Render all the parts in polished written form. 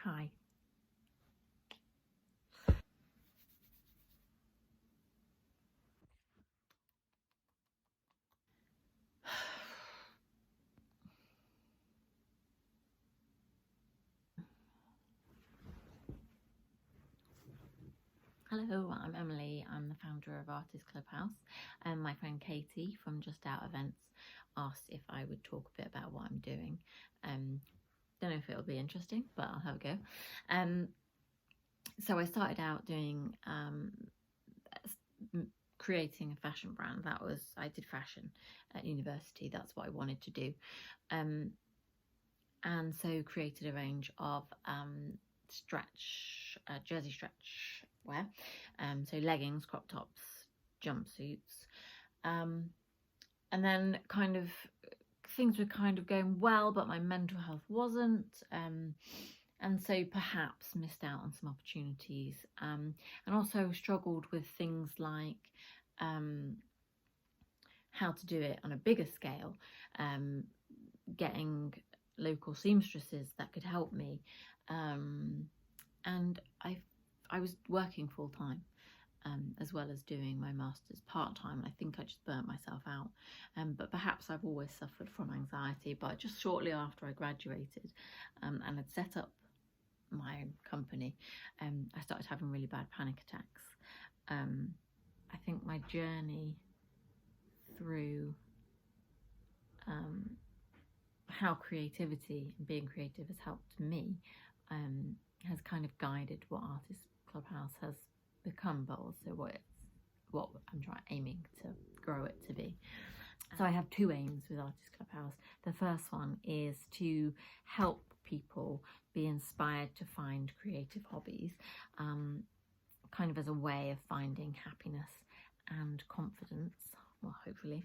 Hi. Hello, I'm Emily. I'm the founder of Artists Clubhouse, and my friend Katie from Just Out Events asked if I would talk a bit about what I'm doing. Don't know if it'll be interesting, but I'll have a go. So I started out doing creating a fashion brand. I did fashion at university. That's what I wanted to do, and so created a range of jersey stretch wear, so leggings, crop tops, jumpsuits, and then kind of things were kind of going well, but my mental health wasn't, and so perhaps missed out on some opportunities, and also struggled with things like how to do it on a bigger scale, getting local seamstresses that could help me, and I was working full time, as well as doing my master's part-time. I think I just burnt myself out, but perhaps I've always suffered from anxiety. But just shortly after I graduated and had set up my own company, I started having really bad panic attacks. I think my journey through how creativity and being creative has helped me has kind of guided what Artists Clubhouse has become, but also what I'm aiming to grow it to be. So I have two aims with Artists Clubhouse. The first one is to help people be inspired to find creative hobbies, kind of as a way of finding happiness and confidence, well, hopefully,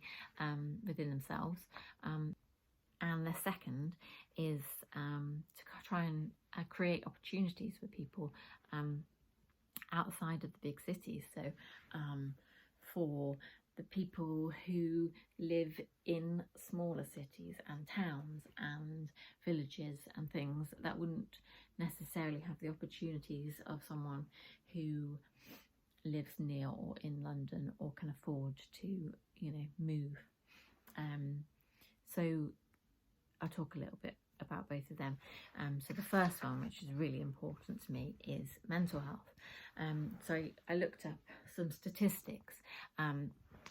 within themselves. And the second is to try and create opportunities for people outside of the big cities. So for the people who live in smaller cities and towns and villages and things that wouldn't necessarily have the opportunities of someone who lives near or in London or can afford to, move. So I'll talk a little bit about both of them. So the first one, which is really important to me, is mental health. So I looked up some statistics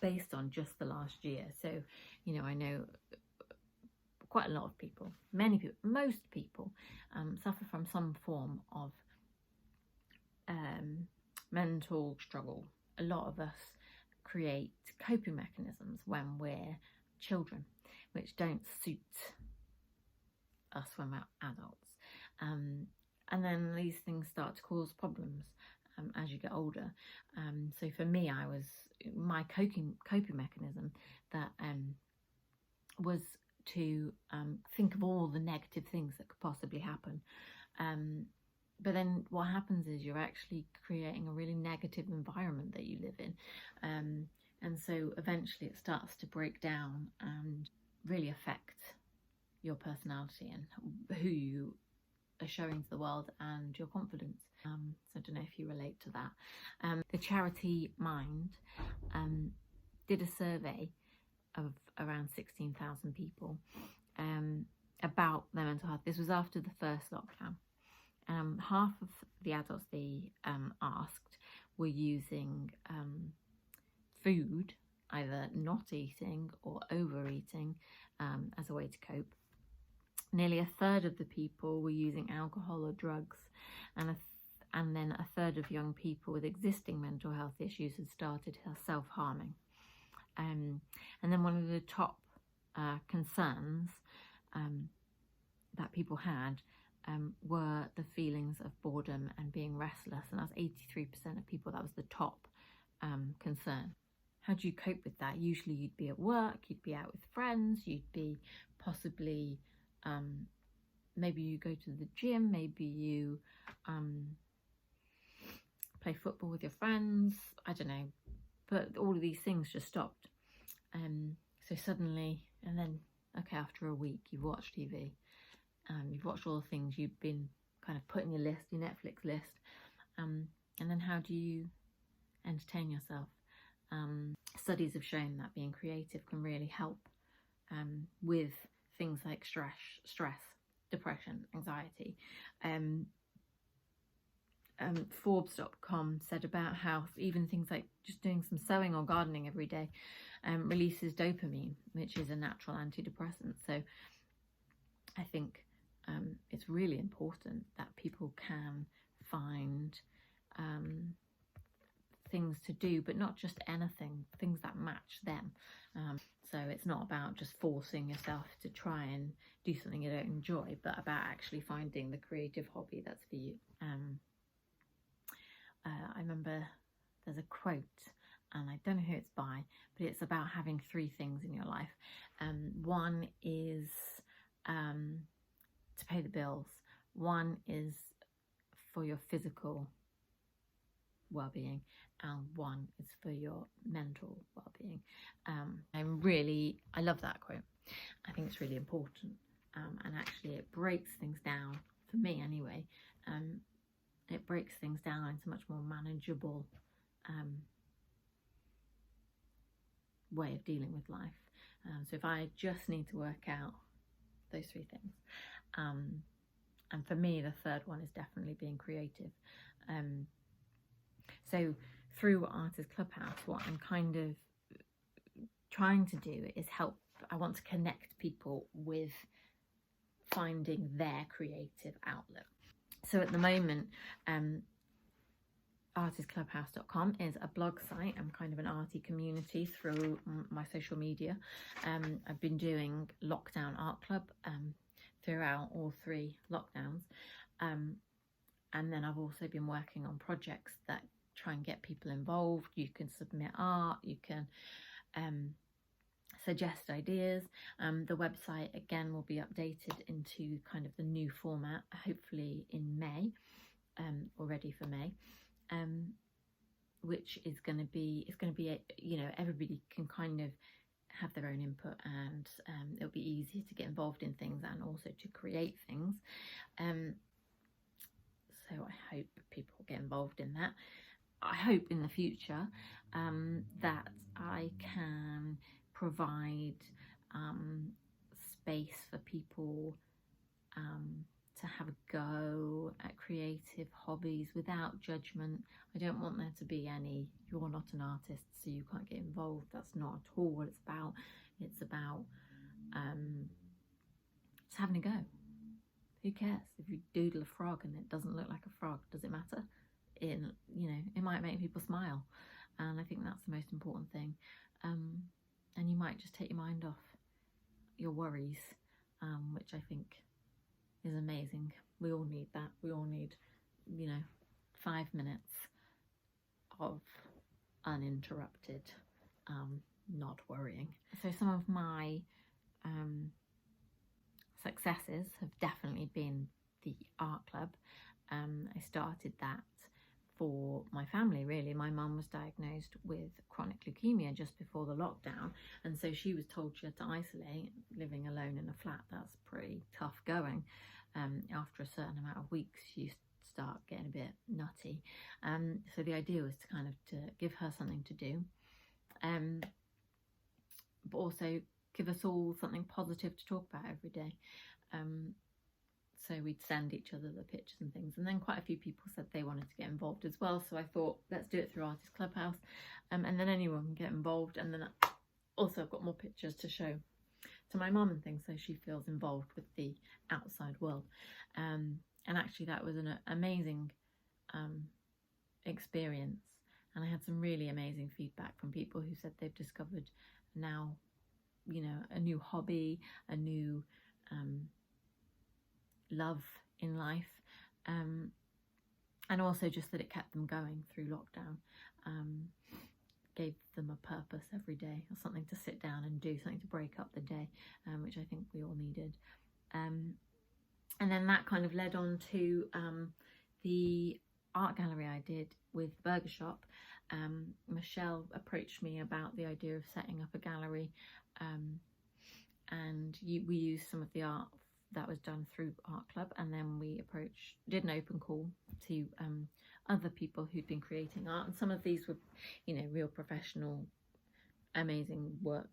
based on just the last year. So, I know quite a lot of people, many people, most people suffer from some form of mental struggle. A lot of us create coping mechanisms when we're children, which don't suit us when we're adults, and then these things start to cause problems as you get older. So for me, my coping mechanism that was to think of all the negative things that could possibly happen, but then what happens is you're actually creating a really negative environment that you live in, and so eventually it starts to break down and really affect your personality and who you are showing to the world and your confidence. So I don't know if you relate to that. The charity Mind did a survey of around 16,000 people about their mental health. This was after the first lockdown. Half of the adults they asked were using food, either not eating or overeating, as a way to cope. Nearly a third of the people were using alcohol or drugs, and then a third of young people with existing mental health issues had started self-harming. And then one of the top concerns that people had were the feelings of boredom and being restless, and that's 83% of people. That was the top concern. How do you cope with that? Usually you'd be at work, you'd be out with friends, you'd be possibly maybe you go to the gym, maybe you play football with your friends, I don't know, but all of these things just stopped. So suddenly, and then, okay, after a week, you've watched TV, you've watched all the things you've been kind of put in your list, your Netflix list, and then how do you entertain yourself? Studies have shown that being creative can really help with things like stress, depression, anxiety. Forbes.com said about how even things like just doing some sewing or gardening every day releases dopamine, which is a natural antidepressant. So I think it's really important that people can find things to do, but not just anything, things that match them. So it's not about just forcing yourself to try and do something you don't enjoy, but about actually finding the creative hobby that's for you. I remember there's a quote, and I don't know who it's by, but it's about having 3 things in your life. One is to pay the bills. One is for your physical well-being, and one is for your mental well-being. I love that quote. I think it's really important, and actually it breaks things down, for me anyway. It breaks things down into much more manageable way of dealing with life. So if I just need to work out those 3 things, and for me the third one is definitely being creative. So through Artists Clubhouse, what I'm kind of trying to do is help. I want to connect people with finding their creative outlet. So at the moment, artistclubhouse.com is a blog site. I'm kind of an arty community through my social media. I've been doing lockdown art club throughout all 3 lockdowns. And then I've also been working on projects that try and get people involved. You can submit art, you can suggest ideas. The website again will be updated into kind of the new format, hopefully in May, or ready for May, which is going to be, everybody can kind of have their own input, and it'll be easier to get involved in things and also to create things. So I hope people get involved in that. I hope in the future that I can provide space for people to have a go at creative hobbies without judgment. I don't want there to be any, you're not an artist so you can't get involved. That's not at all what it's about. It's about just having a go. Who cares if you doodle a frog and it doesn't look like a frog? Does it matter? It might make people smile, and I think that's the most important thing. And you might just take your mind off your worries, which I think is amazing. We all need that. We all need 5 minutes of uninterrupted not worrying. So some of my successes have definitely been the art club. I started that for my family, really. My mum was diagnosed with chronic leukemia just before the lockdown, and so she was told she had to isolate. Living alone in a flat, that's pretty tough going. After a certain amount of weeks you start getting a bit nutty, so the idea was to kind of to give her something to do, but also give us all something positive to talk about every day. So we'd send each other the pictures and things, and then quite a few people said they wanted to get involved as well, so I thought, let's do it through Artists Clubhouse, and then anyone can get involved. And then also I've got more pictures to show to my mum and things, so she feels involved with the outside world. And actually that was an amazing experience, and I had some really amazing feedback from people who said they've discovered now a new hobby, a new love in life, and also just that it kept them going through lockdown, gave them a purpose every day, or something to sit down and do, something to break up the day, which I think we all needed. And then that kind of led on to the art gallery I did with Burger Shop. Michelle approached me about the idea of setting up a gallery, and we used some of the art that was done through Art Club, and then we did an open call to other people who'd been creating art, and some of these were, you know, real professional, amazing work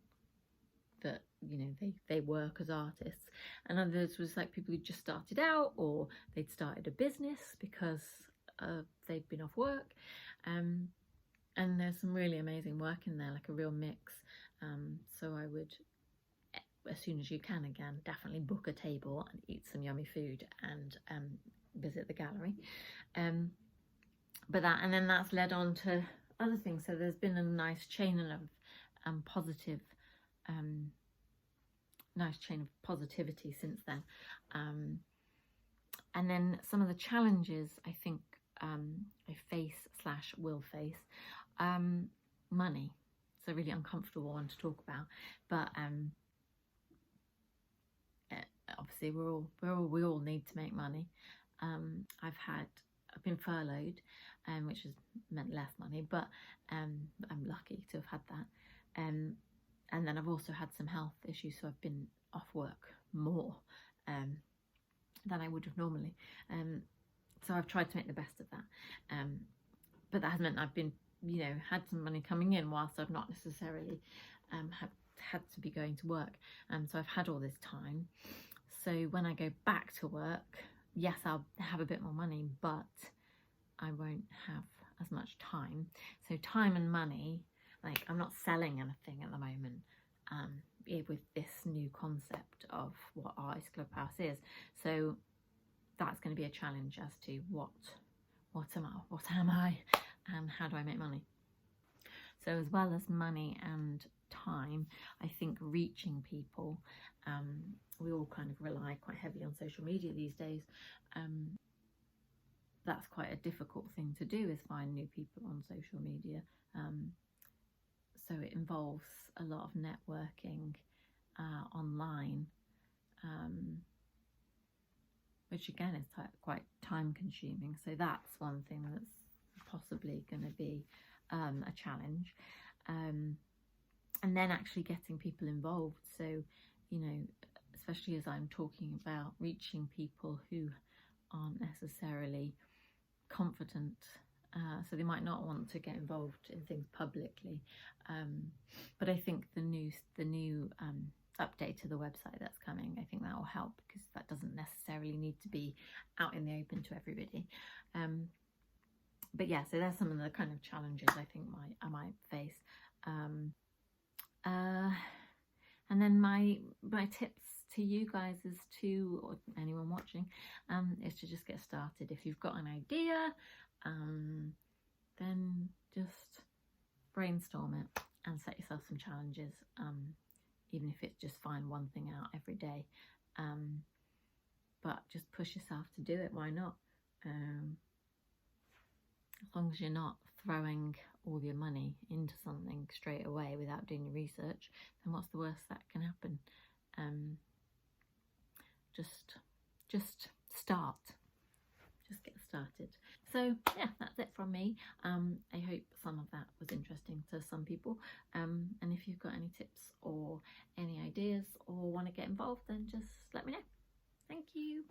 that, you know, they work as artists, and others was like people who just started out, or they'd started a business because they'd been off work, and there's some really amazing work in there, like a real mix. So I would, as soon as you can, again, definitely book a table and eat some yummy food and visit the gallery. But that, and then that's led on to other things. So there's been a nice chain of positivity since then. And then some of the challenges I think I will face. Money. It's a really uncomfortable one to talk about, but obviously we all need to make money. I've been furloughed, which has meant less money, but I'm lucky to have had that. And then I've also had some health issues, so I've been off work more than I would have normally. So I've tried to make the best of that. But that has meant I've been, you know, had some money coming in whilst I've not necessarily had to be going to work. So I've had all this time. So when I go back to work, yes, I'll have a bit more money, but I won't have as much time. So time and money, like I'm not selling anything at the moment with this new concept of what Artists Clubhouse is. So that's going to be a challenge as to what am I and how do I make money. So as well as money and time, I think reaching people, we all kind of rely quite heavily on social media these days. That's quite a difficult thing to do, is find new people on social media. So it involves a lot of networking online, which again is quite time consuming. So that's one thing that's possibly going to be a challenge. And then actually getting people involved. So, you know, especially as I'm talking about reaching people who aren't necessarily confident, so they might not want to get involved in things publicly. But I think the new update to the website that's coming, I think that will help, because that doesn't necessarily need to be out in the open to everybody. But yeah, so there's some of the kind of challenges I think I might face. And then my tips to you guys or anyone watching, is to just get started. If you've got an idea, then just brainstorm it and set yourself some challenges, even if it's just find one thing out every day, but just push yourself to do it. Why not? As long as you're not throwing all your money into something straight away without doing your research, then what's the worst that can happen? Just start. Just get started. So yeah, that's it from me. I hope some of that was interesting to some people. And if you've got any tips or any ideas or want to get involved, then just let me know. Thank you.